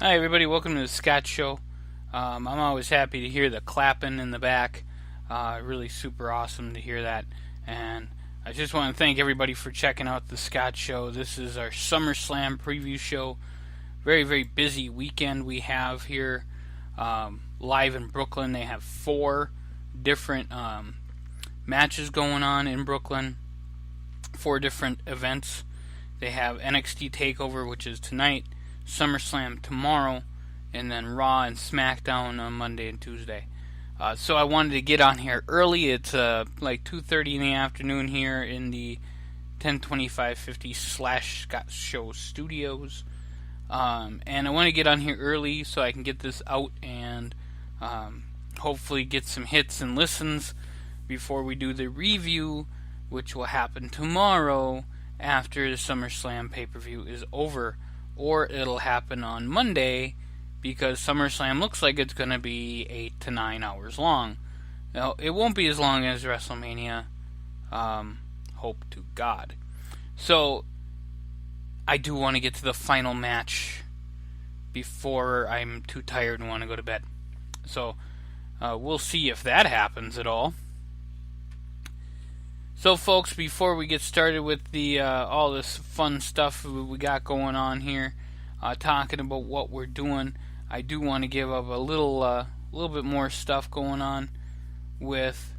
Hi, everybody. Welcome to the Scottshow. I'm always happy to hear the clapping in the back. Really super awesome to hear that. And I just want to thank everybody for checking out the Scottshow. This is our Summerslam preview show. Very, very busy weekend we have here live in Brooklyn. They have 4 different matches going on in Brooklyn, 4 different events. They have NXT TakeOver, which is tonight, SummerSlam tomorrow, and then Raw and SmackDown on Monday and Tuesday. So I wanted to get on here early. It's like 2:30 in the afternoon here in the 102550 / Scottshow studios. And I want to get on here early so I can get this out and hopefully get some hits and listens before we do the review, which will happen tomorrow after the SummerSlam pay-per-view is over. Or it'll happen on Monday, because SummerSlam looks like it's going to be 8 to 9 hours long. Now, it won't be as long as WrestleMania, hope to God. So, I do want to get to the final match before I'm too tired and want to go to bed. So, we'll see if that happens at all. So, folks, before we get started with the all this fun stuff we got going on here, talking about what we're doing, I do want to give up a little bit more stuff going on with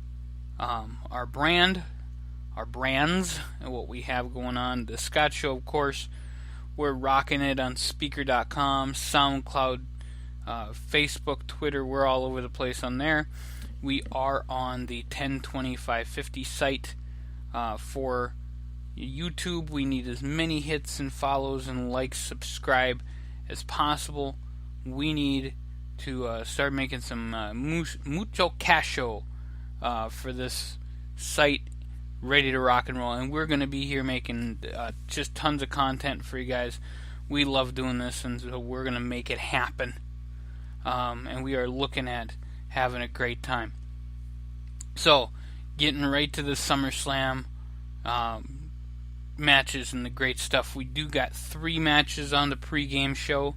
our brands, and what we have going on. The Scottshow, of course, we're rocking it on Speaker.com, SoundCloud, Facebook, Twitter. We're all over the place on there. We are on the 102550 site. For YouTube, we need as many hits and follows and likes, subscribe as possible. We need to start making some mucho casho for this site, ready to rock and roll. And we're going to be here making just tons of content for you guys. We love doing this, and so we're going to make it happen. And we are looking at having a great time. So, getting right to the SummerSlam matches and the great stuff. We do got 3 matches on the pregame show,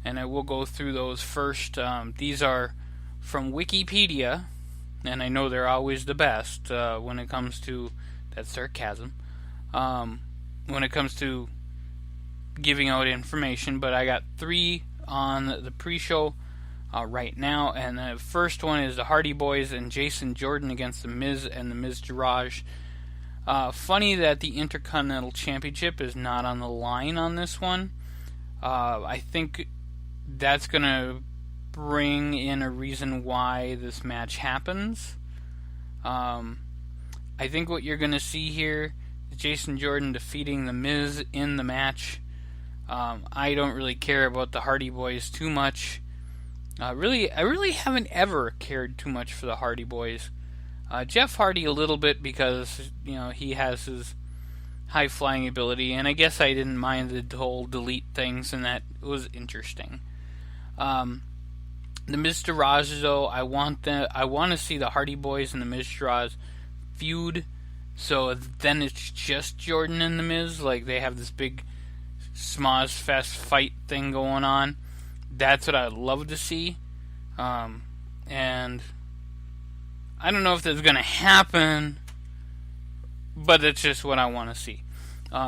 and I will go through those first. These are from Wikipedia, and I know they're always the best when it comes to, that's sarcasm, when it comes to giving out information, but I got 3 on the pre-show right now, and the first one is the Hardy Boys and Jason Jordan against the Miz and the Miztourage. Funny that the Intercontinental Championship is not on the line on this one. I think that's going to bring in a reason why this match happens. I think what you're going to see here is Jason Jordan defeating the Miz in the match. I don't really care about the Hardy Boys too much. I really haven't ever cared too much for the Hardy Boys. Jeff Hardy a little bit, because he has his high flying ability, and I guess I didn't mind the whole delete things, and that was interesting. The Miztourage, though, I want to see the Hardy Boys and the Miztourage feud. So then it's just Jordan and the Miz, like they have this big Smoz Fest fight thing going on. That's what I'd love to see. And I don't know if that's going to happen, but it's just what I want to see.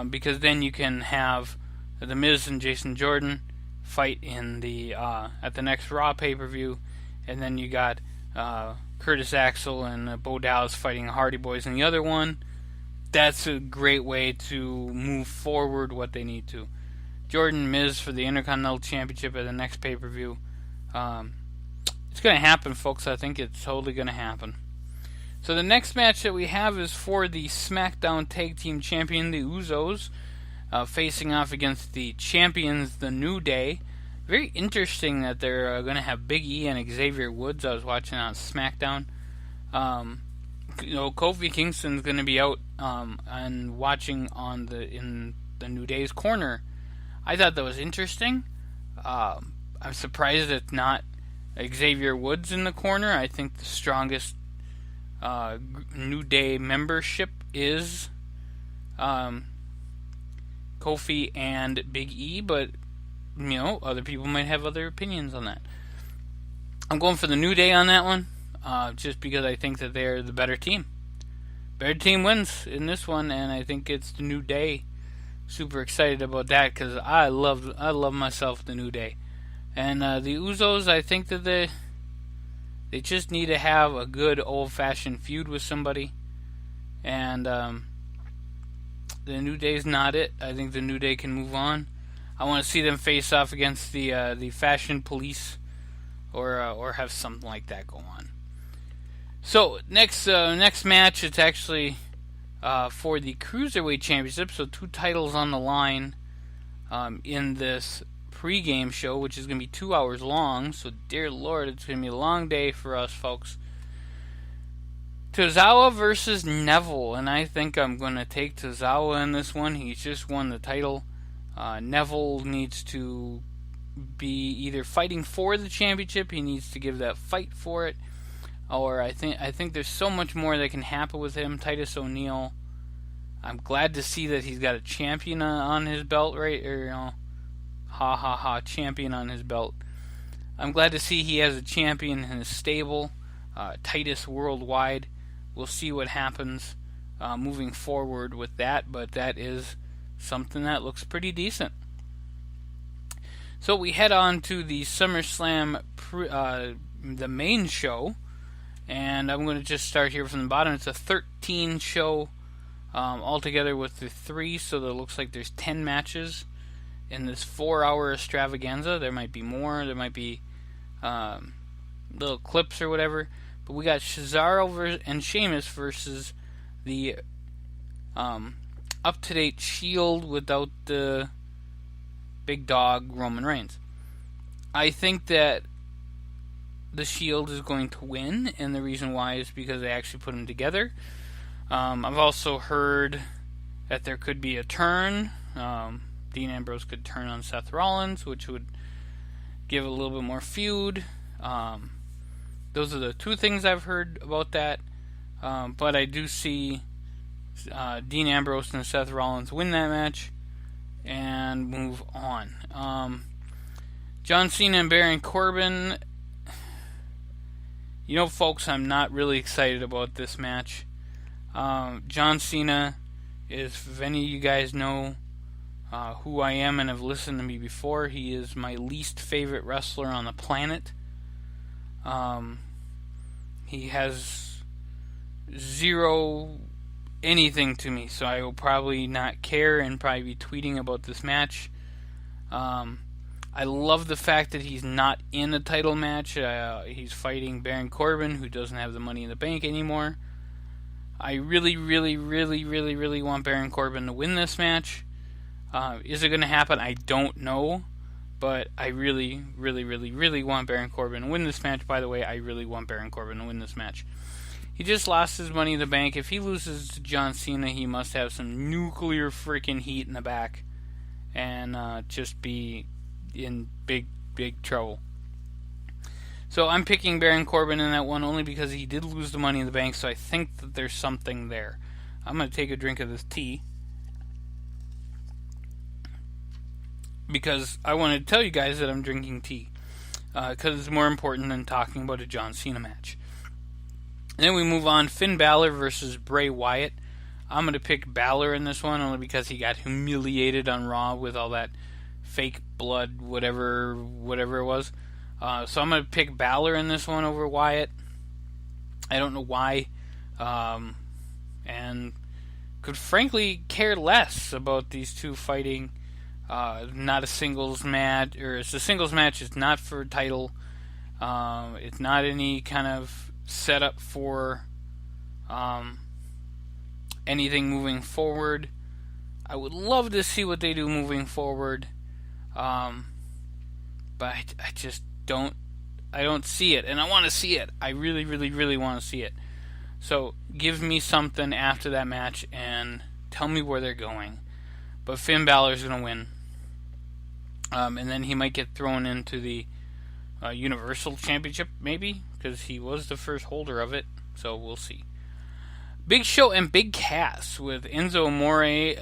Because then you can have the Miz and Jason Jordan fight in the at the next Raw pay-per-view, and then you got Curtis Axel and Bo Dallas fighting Hardy Boys in the other one. That's a great way to move forward what they need to. Jordan, Miz for the Intercontinental Championship at the next pay-per-view. It's going to happen, folks. I think it's totally going to happen. So the next match that we have is for the SmackDown Tag Team Champion, the Usos, facing off against the champions, the New Day. Very interesting that they're going to have Big E and Xavier Woods. I was watching on SmackDown. Kofi Kingston's going to be out and watching in the New Day's corner. I thought that was interesting. I'm surprised it's not Xavier Woods in the corner. I think the strongest New Day membership is Kofi and Big E, but other people might have other opinions on that. I'm going for the New Day on that one, just because I think that they're the better team. Better team wins in this one, and I think it's the New Day. Super excited about that because I love myself the New Day, and the Usos. I think that they just need to have a good old-fashioned feud with somebody, and the New Day's not it. I think the New Day can move on. I want to see them face off against the Fashion Police, or have something like that go on. So next match, it's actually for the Cruiserweight Championship. So 2 titles on the line in this pre-game show, which is going to be 2 hours long. So dear Lord, it's going to be a long day for us folks. Tozawa versus Neville, and I think I'm going to take Tozawa in this one. He's just won the title. Neville needs to be either fighting for the championship, he needs to give that fight for it, or I think there's so much more that can happen with him. Titus O'Neil, I'm glad to see that he's got a champion on his belt, right? Or champion on his belt. I'm glad to see he has a champion in his stable, Titus Worldwide. We'll see what happens moving forward with that, but that is something that looks pretty decent. So we head on to the Summerslam, the main show, and I'm going to just start here from the bottom. It's a 13 show altogether with the 3, so it looks like there's 10 matches in this 4-hour extravaganza. There might be more, there might be little clips or whatever, but we got Cesaro and Sheamus versus the up-to-date Shield without the big dog Roman Reigns. I think that the Shield is going to win, and the reason why is because they actually put them together. I've also heard that there could be a turn. Dean Ambrose could turn on Seth Rollins, which would give a little bit more feud. Those are the 2 things I've heard about that. But I do see Dean Ambrose and Seth Rollins win that match and move on. John Cena and Baron Corbin. Folks, I'm not really excited about this match. John Cena is, if any of you guys know who I am and have listened to me before, he is my least favorite wrestler on the planet. He has zero anything to me, so I will probably not care and probably be tweeting about this match. I love the fact that he's not in a title match. He's fighting Baron Corbin, who doesn't have the Money in the Bank anymore. I really, really, really, really, really want Baron Corbin to win this match. Is it going to happen? I don't know. But I really, really, really, really want Baron Corbin to win this match. By the way, I really want Baron Corbin to win this match. He just lost his Money in the Bank. If he loses to John Cena, he must have some nuclear freaking heat in the back. And just be in big, big trouble. So I'm picking Baron Corbin in that one only because he did lose the Money in the Bank. So I think that there's something there. I'm going to take a drink of this tea, because I want to tell you guys that I'm drinking tea, because it's more important than talking about a John Cena match. And then we move on, Finn Balor versus Bray Wyatt. I'm going to pick Balor in this one only because he got humiliated on Raw with all that fake blood, whatever it was. So I'm going to pick Balor in this one over Wyatt. I don't know why, and could frankly care less about these two fighting. Not a singles match, or it's a singles match. It's not for a title. It's not any kind of setup for anything moving forward. I would love to see what they do moving forward, but I just don't. I don't see it, and I want to see it. I really, really, really want to see it. So give me something after that match and tell me where they're going. But Finn Balor's going to win. And then he might get thrown into the Universal Championship, maybe, because he was the first holder of it. So we'll see. Big Show and Big Cass with Enzo Amore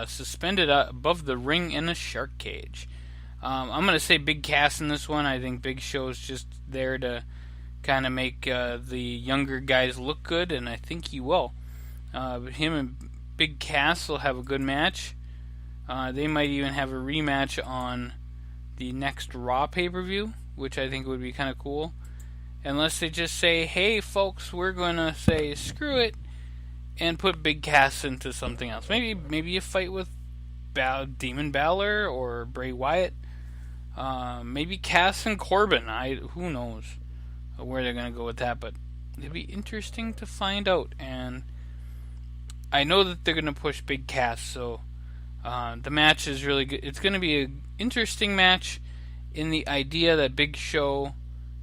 suspended above the ring in a shark cage. I'm going to say Big Cass in this one. I think Big Show's just there to kind of make the younger guys look good, and I think he will. Him and Big Cass will have a good match. They might even have a rematch on the next Raw pay-per-view, which I think would be kind of cool. Unless they just say, hey folks, we're going to say screw it and put Big Cass into something else. Maybe a fight with Demon Balor or Bray Wyatt. Maybe Cass and Corbin. Who knows where they're going to go with that, but it'd be interesting to find out. And I know that they're going to push Big Cass, so the match is really good. It's going to be an interesting match in the idea that Big Show,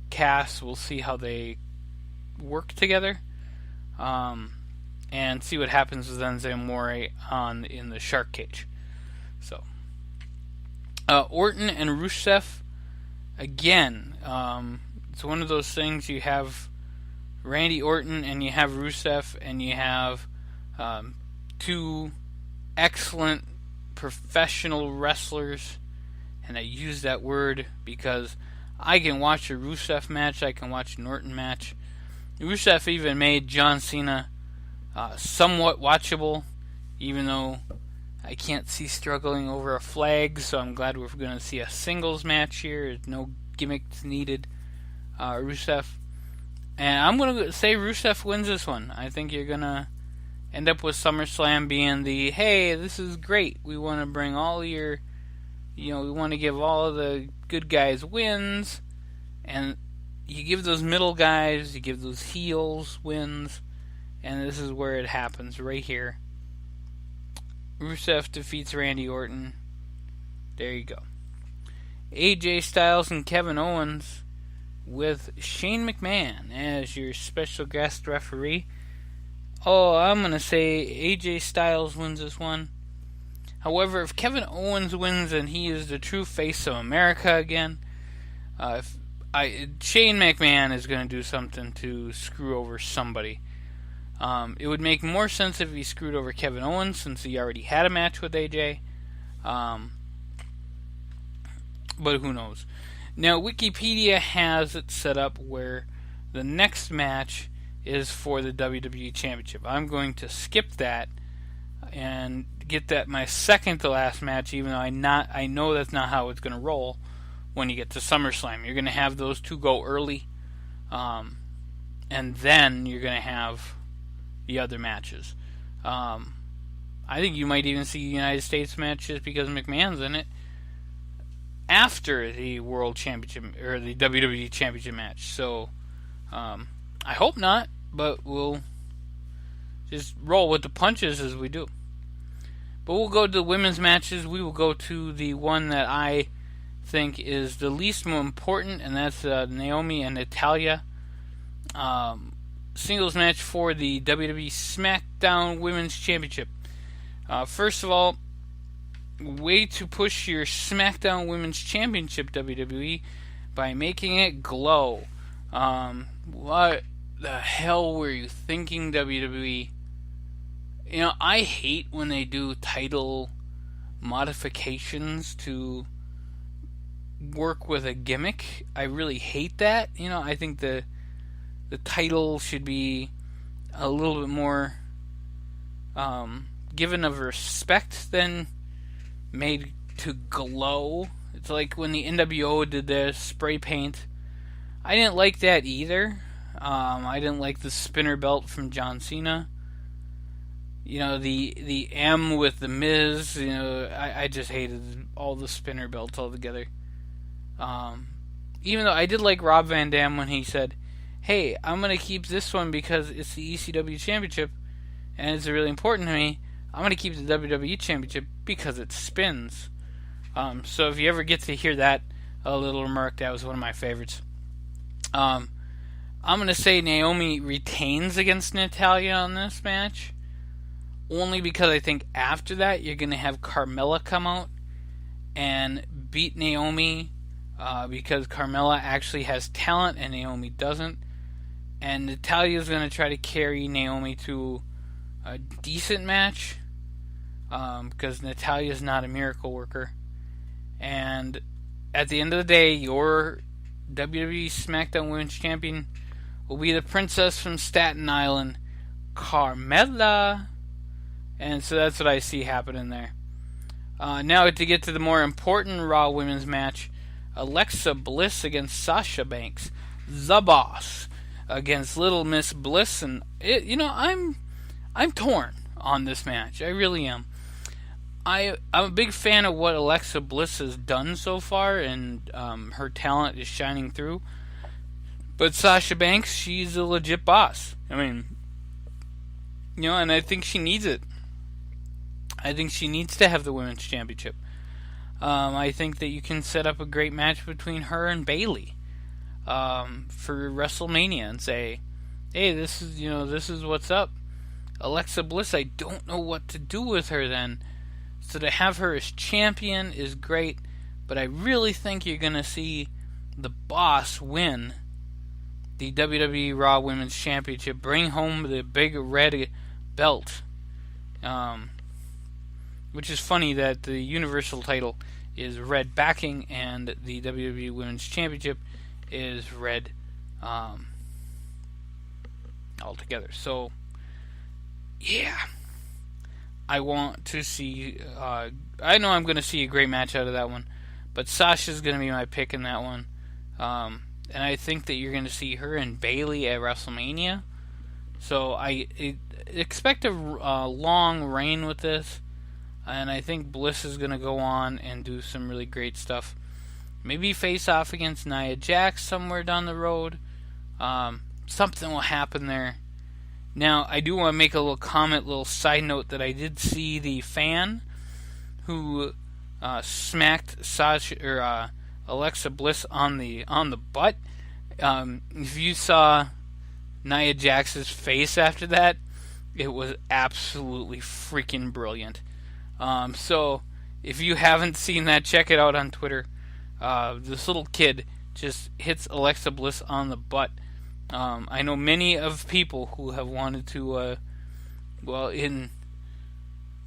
Cass, will see how they work together, and see what happens with Enzo Amore in the Shark Cage. So, Orton and Rusev, again, it's one of those things. You have Randy Orton and you have Rusev, and you have two excellent professional wrestlers, and I use that word because I can watch a Rusev match, I can watch an Orton match. Rusev even made John Cena somewhat watchable, even though I can't see struggling over a flag, so I'm glad we're going to see a singles match here. There's no gimmicks needed. Rusev. And I'm going to say Rusev wins this one. I think you're going to end up with SummerSlam being the, hey, this is great. We want to bring all your, we want to give all of the good guys wins. And you give those middle guys, you give those heels wins. And this is where it happens, right here. Rusev defeats Randy Orton. There you go. AJ Styles and Kevin Owens with Shane McMahon as your special guest referee. Oh, I'm going to say AJ Styles wins this one. However, if Kevin Owens wins and he is the true face of America again, Shane McMahon is going to do something to screw over somebody. It would make more sense if he screwed over Kevin Owens, since he already had a match with AJ. But who knows? Now, Wikipedia has it set up where the next match is for the WWE Championship. I'm going to skip that and get that my second to last match, even though I know that's not how it's going to roll when you get to SummerSlam. You're going to have those two go early, and then you're going to have the other matches. I think you might even see United States matches because McMahon's in it after the World Championship or the WWE Championship match. So I hope not, but we'll just roll with the punches as we do. But we'll go to the women's matches. We will go to the one that I think is the least more important, and that's Naomi and Natalya. Singles match for the WWE SmackDown Women's Championship. First of all, way to push your SmackDown Women's Championship, WWE, by making it glow. What the hell were you thinking, WWE? I hate when they do title modifications to work with a gimmick. I really hate that. I think the title should be a little bit more given of respect than made to glow. It's like when the NWO did their spray paint. I didn't like that either. I didn't like the spinner belt from John Cena. The M with the Miz. I just hated all the spinner belts altogether. Even though I did like Rob Van Dam when he said, hey, I'm going to keep this one because it's the ECW Championship and it's really important to me. I'm going to keep the WWE Championship because it spins. So if you ever get to hear that a little remark, that was one of my favorites. I'm going to say Naomi retains against Natalya on this match. Only because I think after that you're going to have Carmella come out and beat Naomi because Carmella actually has talent and Naomi doesn't. And Natalya's going to try to carry Naomi to a decent match because Natalya's not a miracle worker. And at the end of the day, your WWE SmackDown Women's Champion will be the princess from Staten Island, Carmella. And so that's what I see happening there. Now to get to the more important Raw Women's match, Alexa Bliss against Sasha Banks, the Boss, against Little Miss Bliss, and I'm torn on this match. I really am. I'm a big fan of what Alexa Bliss has done so far, and her talent is shining through. But Sasha Banks, she's a legit boss. I mean, and I think she needs it. I think she needs to have the Women's Championship. I think that you can set up a great match between her and Bayley for WrestleMania and say, hey, this is what's up. Alexa Bliss, I don't know what to do with her then. So to have her as champion is great, but I really think you're going to see the Boss win the WWE Raw Women's Championship, bring home the big red belt. Which is funny that the Universal title is red backing and the WWE Women's Championship is red altogether. So, yeah. I want to see... I know I'm going to see a great match out of that one, but Sasha's going to be my pick in that one. And I think that you're going to see her and Bayley at WrestleMania. So I expect a long reign with this. And I think Bliss is going to go on and do some really great stuff. Maybe face off against Nia Jax somewhere down the road. Something will happen there. Now, I do want to make a little comment, little side note, that I did see the fan who smacked Alexa Bliss on the butt. If you saw Nia Jax's face after that, it was absolutely freaking brilliant. So, if you haven't seen that, check it out on Twitter. This little kid just hits Alexa Bliss on the butt. I know many of people who have wanted to, in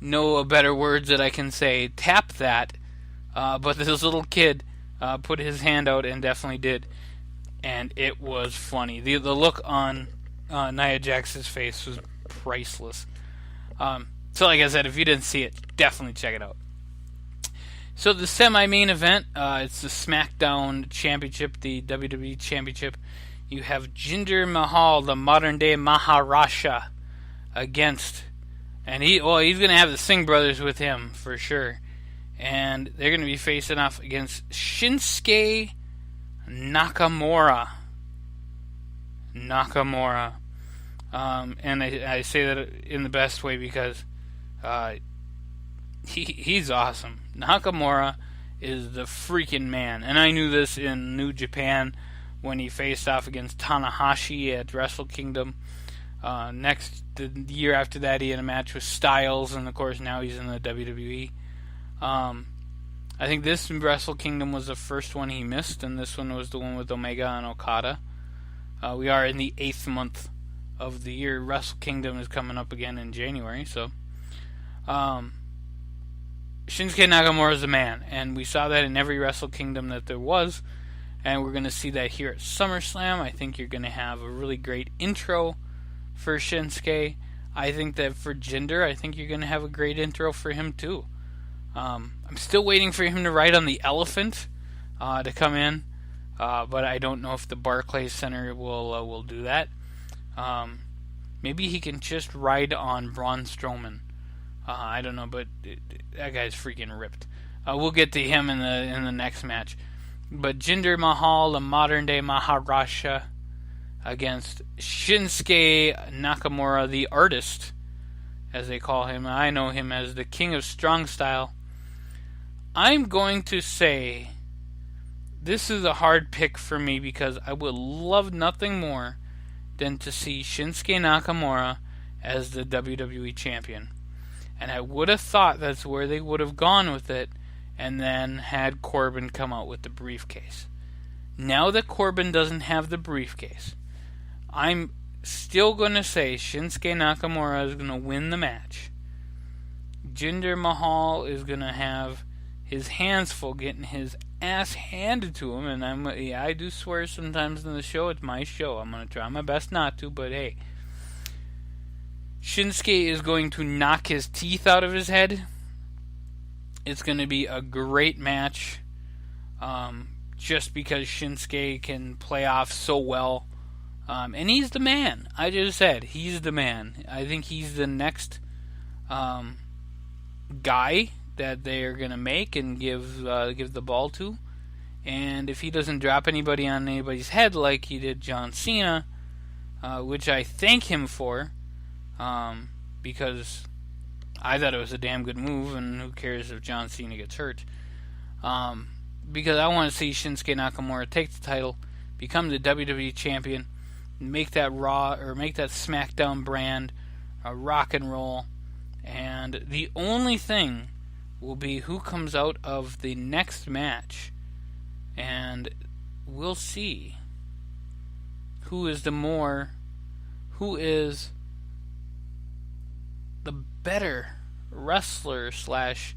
no better words that I can say, tap that. But this little kid put his hand out and definitely did. And it was funny. The look on Nia Jax's face was priceless. So like I said, if you didn't see it, definitely check it out. So the semi-main event, it's the SmackDown Championship, the WWE Championship. You have Jinder Mahal, the modern-day Maharaja, against... And he's going to have the Singh brothers with him, for sure. And they're going to be facing off against Shinsuke Nakamura. And I say that in the best way because... he's awesome. Nakamura is the freaking man. And I knew this in New Japan when he faced off against Tanahashi at Wrestle Kingdom. The year after that, he had a match with Styles, and of course now he's in the WWE. I think this Wrestle Kingdom was the first one he missed, and this one was the one with Omega and Okada. We are in the 8th month of the year. Wrestle Kingdom is coming up again in January, so... Shinsuke Nakamura is the man, and we saw that in every Wrestle Kingdom that there was, and we're going to see that here at SummerSlam. I think you're going to have a really great intro for Shinsuke. I think that for Jinder, I think you're going to have a great intro for him too. I'm still waiting for him to ride on the elephant to come in, but I don't know if the Barclays Center will do that. Maybe he can just ride on Braun Strowman. I don't know, but that guy's freaking ripped. We'll get to him in the next match. But Jinder Mahal, the modern-day Maharaja, against Shinsuke Nakamura, the artist, as they call him. I know him as the King of Strong Style. I'm going to say this is a hard pick for me because I would love nothing more than to see Shinsuke Nakamura as the WWE Champion. And I would have thought that's where they would have gone with it, and then had Corbin come out with the briefcase. Now that Corbin doesn't have the briefcase, I'm still going to say Shinsuke Nakamura is going to win the match. Jinder Mahal is going to have his hands full getting his ass handed to him, and I do swear sometimes in the show. It's my show. I'm gonna try my best not to, but hey, Shinsuke is going to knock his teeth out of his head. It's going to be a great match, just because Shinsuke can play off so well, and he's the man. I just said he's the man. I think he's the next guy that they are going to make and give the ball to. And if he doesn't drop anybody on anybody's head like he did John Cena, which I thank him for, because I thought it was a damn good move, and who cares if John Cena gets hurt. Because I want to see Shinsuke Nakamura take the title, become the WWE champion, make that Raw or make that SmackDown brand rock and roll. And the only thing will be who comes out of the next match, and we'll see who is the better wrestler slash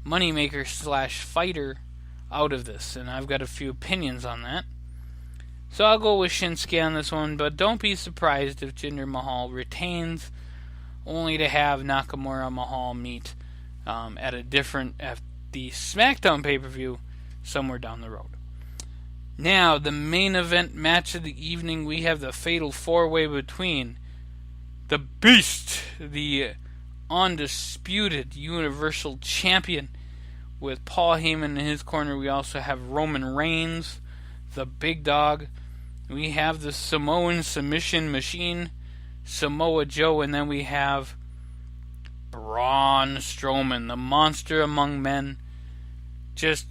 moneymaker slash fighter out of this. And I've got a few opinions on that. So I'll go with Shinsuke on this one, but don't be surprised if Jinder Mahal retains, only to have Nakamura Mahal meet at the SmackDown pay-per-view somewhere down the road. Now, the main event match of the evening, we have the Fatal 4-Way between the Beast, the undisputed Universal Champion, with Paul Heyman in his corner. We also have Roman Reigns, the Big Dog. We have the Samoan Submission Machine, Samoa Joe, and then we have Braun Strowman, the monster among men. Just,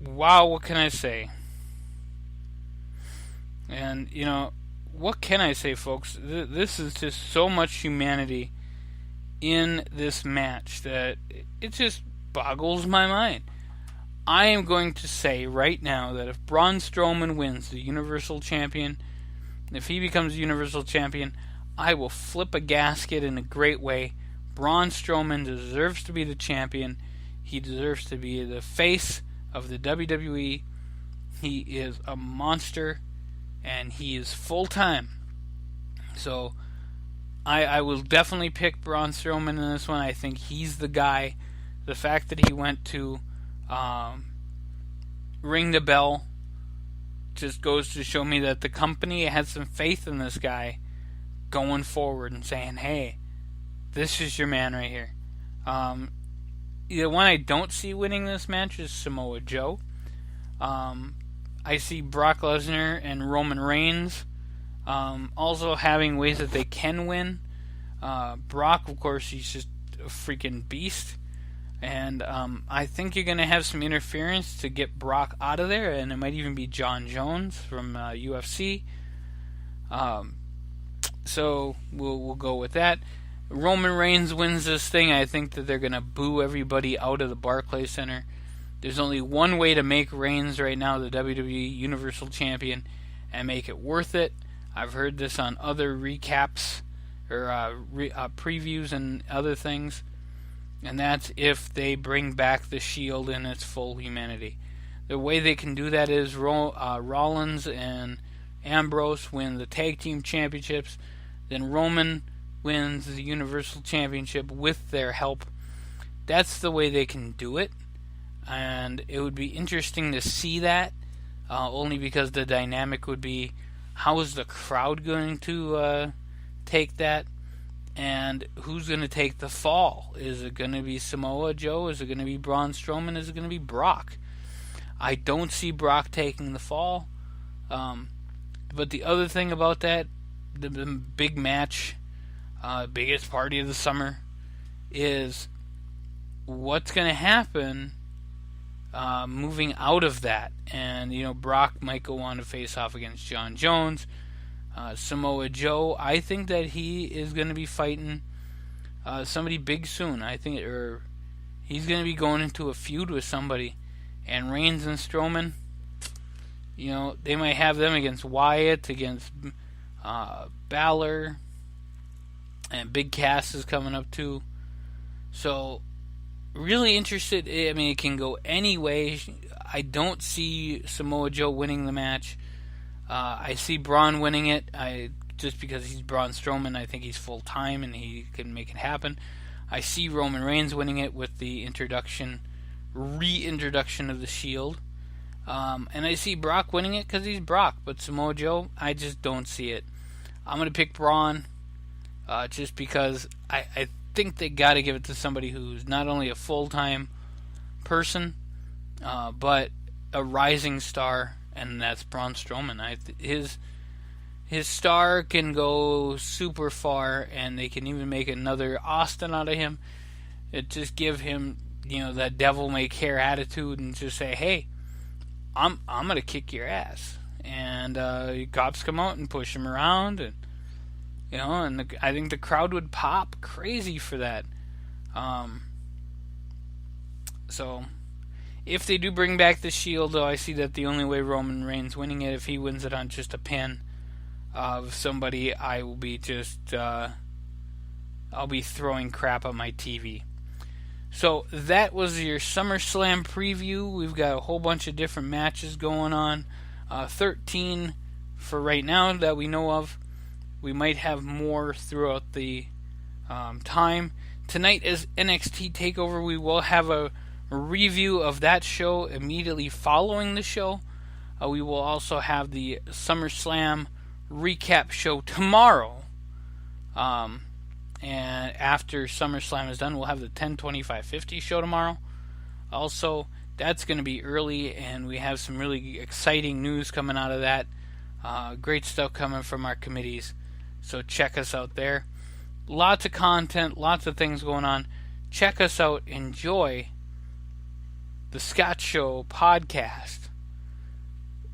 wow, what can I say? And, what can I say, folks? This is just so much humanity in this match that it just boggles my mind. I am going to say right now that if Braun Strowman wins the Universal Champion, if he becomes Universal Champion, I will flip a gasket in a great way. Braun Strowman deserves to be the champion. He deserves to be the face of the WWE. He is a monster, and he is full-time. So I will definitely pick Braun Strowman in this one. I think he's the guy. The fact that he went to ring the bell just goes to show me that the company has some faith in this guy going forward and saying, hey, this is your man right here. The one I don't see winning this match is Samoa Joe. I see Brock Lesnar and Roman Reigns also having ways that they can win. Brock, of course, he's just a freaking beast. And I think you're going to have some interference to get Brock out of there, and it might even be John Jones from UFC. So we'll go with that. Roman Reigns wins this thing. I think that they're going to boo everybody out of the Barclays Center. There's only one way to make Reigns right now the WWE Universal Champion and make it worth it. I've heard this on other recaps or previews and other things. And that's if they bring back the Shield in its full humanity. The way they can do that is Rollins and Ambrose win the Tag Team Championships. Then Roman wins the Universal Championship with their help. That's the way they can do it. And it would be interesting to see that. Only because the dynamic would be, how is the crowd going to take that? And who's going to take the fall? Is it going to be Samoa Joe? Is it going to be Braun Strowman? Is it going to be Brock? I don't see Brock taking the fall. But the other thing about that, the big match, biggest party of the summer, is what's going to happen moving out of that. And, Brock might go on to face off against John Jones. Samoa Joe, I think that he is going to be fighting somebody big soon. I think, or he's going to be going into a feud with somebody. And Reigns and Strowman, they might have them against Wyatt, against Balor, and Big Cass is coming up too. So really interested. I mean, it can go any way. I don't see Samoa Joe winning the match. I see Braun winning it. Just because he's Braun Strowman, I think he's full time and he can make it happen. I see Roman Reigns winning it with the reintroduction of the Shield. And I see Brock winning it because he's Brock. But Samoa Joe, I just don't see it. I'm going to pick Braun just because I think they got to give it to somebody who's not only a full-time person, but a rising star, and that's Braun Strowman. His star can go super far, and they can even make another Austin out of him. It just give him, that devil may care attitude, and just say, "Hey, I'm gonna kick your ass," and cops come out and push him around, and I think the crowd would pop crazy for that. So, if they do bring back the Shield, though, I see that the only way Roman Reigns winning it, if he wins it on just a pin of somebody, I will be I'll be throwing crap at my TV. So that was your SummerSlam preview. We've got a whole bunch of different matches going on. 13 for right now that we know of. We might have more throughout the time. Tonight is NXT TakeOver. We will have a review of that show immediately following the show. We will also have the SummerSlam recap show tomorrow. And after SummerSlam is done, we'll have the 10/25/50 show tomorrow. Also, that's going to be early, and we have some really exciting news coming out of that. Great stuff coming from our committees. So check us out there. Lots of content, lots of things going on. Check us out. Enjoy the Scottshow podcast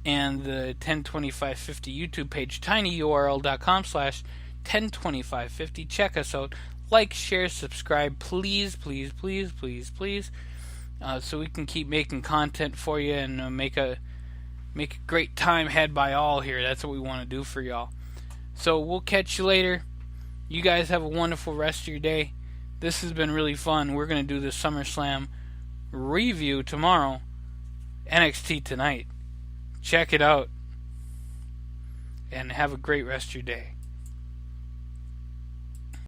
and the 102550 YouTube page, tinyurl.com/102550. Check us out. Like, share, subscribe, please, please, please, please, please, so we can keep making content for you and make a great time had by all here. That's what we want to do for y'all. So we'll catch you later. You guys have a wonderful rest of your day. This has been really fun. We're going to do the SummerSlam review tomorrow. NXT tonight. Check it out. And have a great rest of your day.